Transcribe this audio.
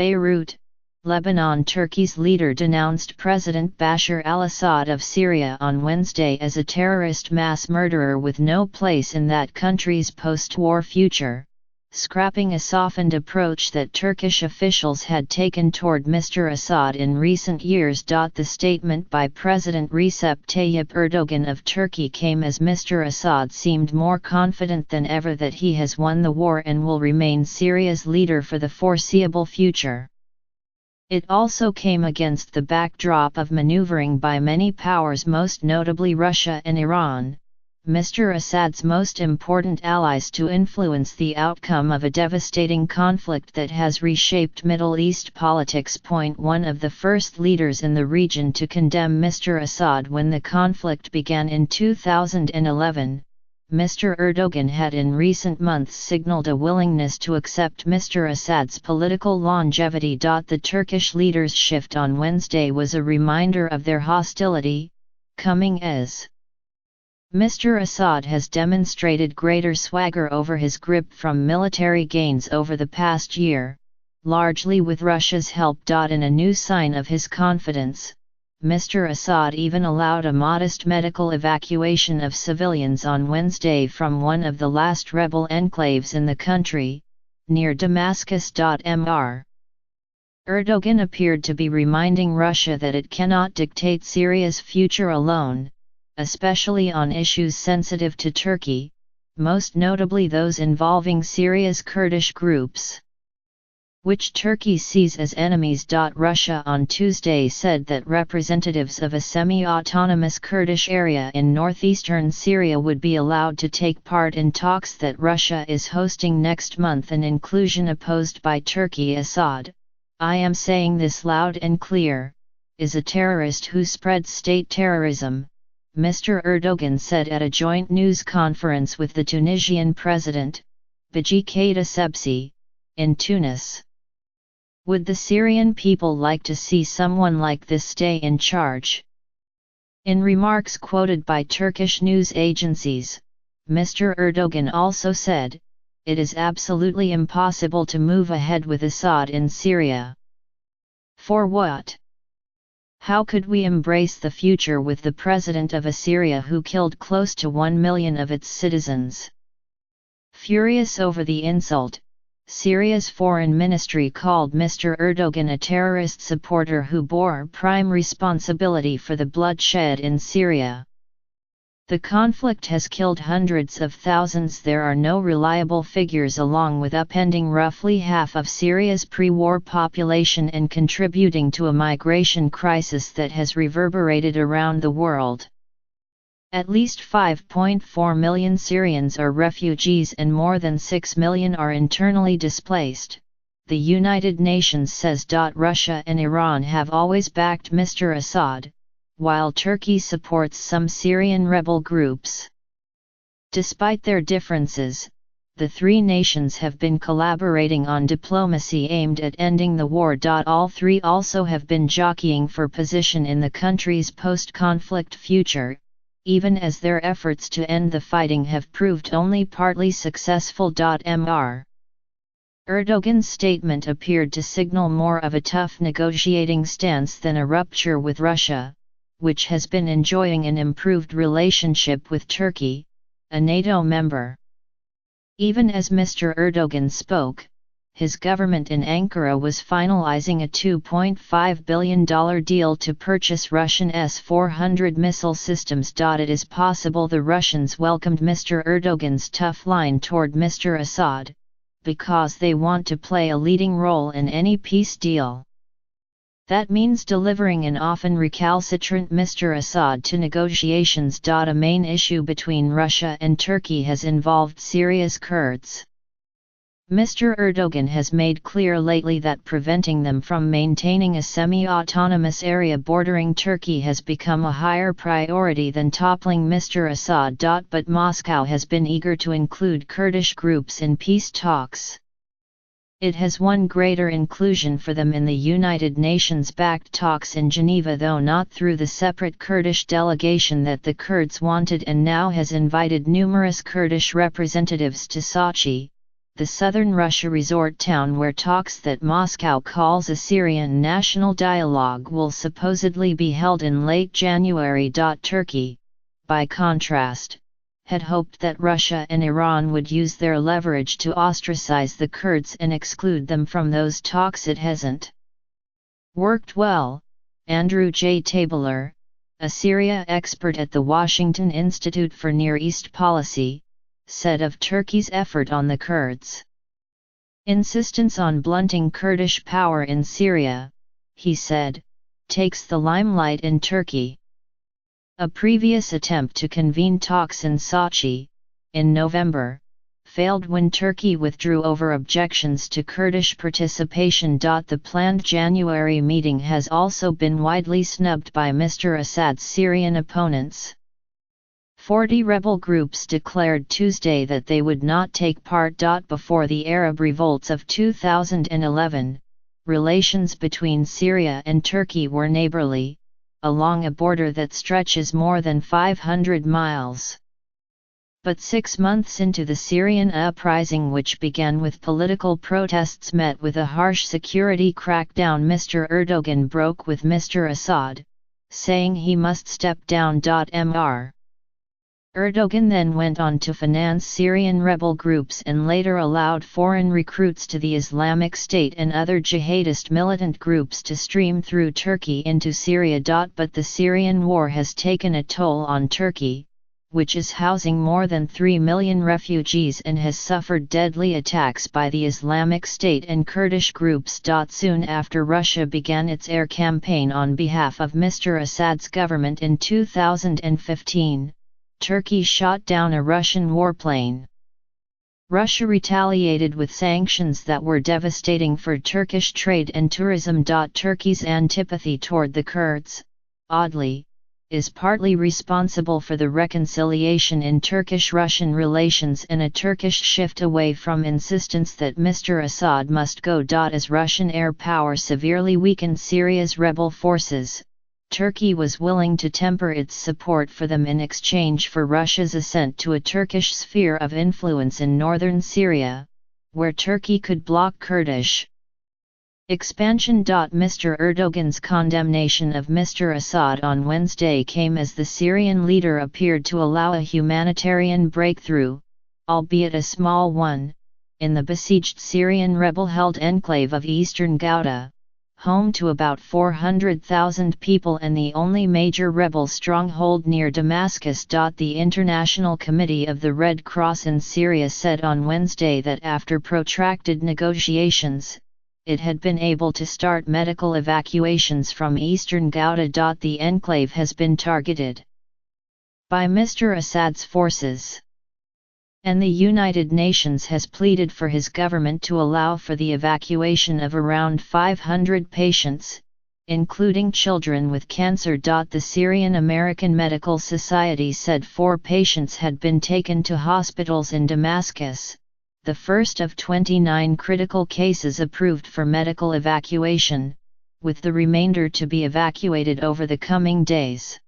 Beirut, Lebanon. Turkey's leader denounced President Bashar al-Assad of Syria on Wednesday as a terrorist mass murderer with no place in that country's post-war future, scrapping a softened approach that Turkish officials had taken toward Mr. Assad in recent years. The statement by President Recep Tayyip Erdogan of Turkey came as Mr. Assad seemed more confident than ever that he has won the war and will remain Syria's leader for the foreseeable future. It also came against the backdrop of maneuvering by many powers, most notably Russia and Iran, Mr. Assad's most important allies, to influence the outcome of a devastating conflict that has reshaped Middle East politics. One of the first leaders in the region to condemn Mr. Assad when the conflict began in 2011, Mr. Erdogan had in recent months signaled a willingness to accept Mr. Assad's political longevity. The Turkish leader's shift on Wednesday was a reminder of their hostility, coming as Mr. Assad has demonstrated greater swagger over his grip from military gains over the past year, largely with Russia's help. In a new sign of his confidence, Mr. Assad even allowed a modest medical evacuation of civilians on Wednesday from one of the last rebel enclaves in the country, near Damascus. Mr. Erdogan appeared to be reminding Russia that it cannot dictate Syria's future alone, especially on issues sensitive to Turkey, most notably those involving Syria's Kurdish groups, which Turkey sees as enemies. Russia on Tuesday said that representatives of a semi-autonomous Kurdish area in northeastern Syria would be allowed to take part in talks that Russia is hosting next month, an inclusion opposed by Turkey. Assad, I am saying this loud and clear, is a terrorist who spreads state terrorism, Mr. Erdogan said at a joint news conference with the Tunisian president, Beji Keita Sebsi, in Tunis. Would the Syrian people like to see someone like this stay in charge? In remarks quoted by Turkish news agencies, Mr. Erdogan also said, "It is absolutely impossible to move ahead with Assad in Syria. For what? How could we embrace the future with the president of a Syria who killed close to 1 million of its citizens?" Furious over the insult, Syria's foreign ministry called Mr. Erdogan a terrorist supporter who bore prime responsibility for the bloodshed in Syria. The conflict has killed hundreds of thousands. There are no reliable figures, along with upending roughly half of Syria's pre-war population and contributing to a migration crisis that has reverberated around the world. At least 5.4 million Syrians are refugees and more than 6 million are internally displaced, the United Nations says. Russia and Iran have always backed Mr. Assad, while Turkey supports some Syrian rebel groups. Despite their differences, the three nations have been collaborating on diplomacy aimed at ending the war. All three also have been jockeying for position in the country's post-conflict future, even as their efforts to end the fighting have proved only partly successful. Mr. Erdogan's statement appeared to signal more of a tough negotiating stance than a rupture with Russia, which has been enjoying an improved relationship with Turkey, a NATO member. Even as Mr. Erdogan spoke, his government in Ankara was finalizing a $2.5 billion deal to purchase Russian S-400 missile systems. It is possible the Russians welcomed Mr. Erdogan's tough line toward Mr. Assad, because they want to play a leading role in any peace deal. That means delivering an often recalcitrant Mr. Assad to negotiations. A main issue between Russia and Turkey has involved Syria's Kurds. Mr. Erdogan has made clear lately that preventing them from maintaining a semi-autonomous area bordering Turkey has become a higher priority than toppling Mr. Assad. But Moscow has been eager to include Kurdish groups in peace talks. It has won greater inclusion for them in the United Nations-backed talks in Geneva, though not through the separate Kurdish delegation that the Kurds wanted, and now has invited numerous Kurdish representatives to Sochi, the southern Russia resort town where talks that Moscow calls a Syrian national dialogue will supposedly be held in late January. Turkey, by contrast, had hoped that Russia and Iran would use their leverage to ostracize the Kurds and exclude them from those talks. It hasn't worked well, Andrew J. Tabler, a Syria expert at the Washington Institute for Near East Policy, said of Turkey's effort on the Kurds. Insistence on blunting Kurdish power in Syria, he said, takes the limelight in Turkey. A previous attempt to convene talks in Sochi, in November, failed when Turkey withdrew over objections to Kurdish participation. The planned January meeting has also been widely snubbed by Mr. Assad's Syrian opponents. 40 rebel groups declared Tuesday that they would not take part. Before the Arab revolts of 2011, relations between Syria and Turkey were neighborly, along a border that stretches more than 500 miles. But 6 months into the Syrian uprising, which began with political protests met with a harsh security crackdown, Mr. Erdogan broke with Mr. Assad, saying he must step down. Mr. Erdogan then went on to finance Syrian rebel groups and later allowed foreign recruits to the Islamic State and other jihadist militant groups to stream through Turkey into Syria. But the Syrian war has taken a toll on Turkey, which is housing more than 3 million refugees and has suffered deadly attacks by the Islamic State and Kurdish groups. Soon after Russia began its air campaign on behalf of Mr. Assad's government in 2015, Turkey shot down a Russian warplane. Russia retaliated with sanctions that were devastating for Turkish trade and tourism. Turkey's antipathy toward the Kurds, oddly, is partly responsible for the reconciliation in Turkish-Russian relations and a Turkish shift away from insistence that Mr. Assad must go. As Russian air power severely weakened Syria's rebel forces, Turkey was willing to temper its support for them in exchange for Russia's assent to a Turkish sphere of influence in northern Syria, where Turkey could block Kurdish expansion. Mr. Erdogan's condemnation of Mr. Assad on Wednesday came as the Syrian leader appeared to allow a humanitarian breakthrough, albeit a small one, in the besieged Syrian rebel-held enclave of eastern Ghouta, home to about 400,000 people and the only major rebel stronghold near Damascus. The International Committee of the Red Cross in Syria said on Wednesday that after protracted negotiations, it had been able to start medical evacuations from eastern Ghouta. The enclave has been targeted by Mr. Assad's forces, and the United Nations has pleaded for his government to allow for the evacuation of around 500 patients, including children with cancer. The Syrian American Medical Society said 4 patients had been taken to hospitals in Damascus, the first of 29 critical cases approved for medical evacuation, with the remainder to be evacuated over the coming days.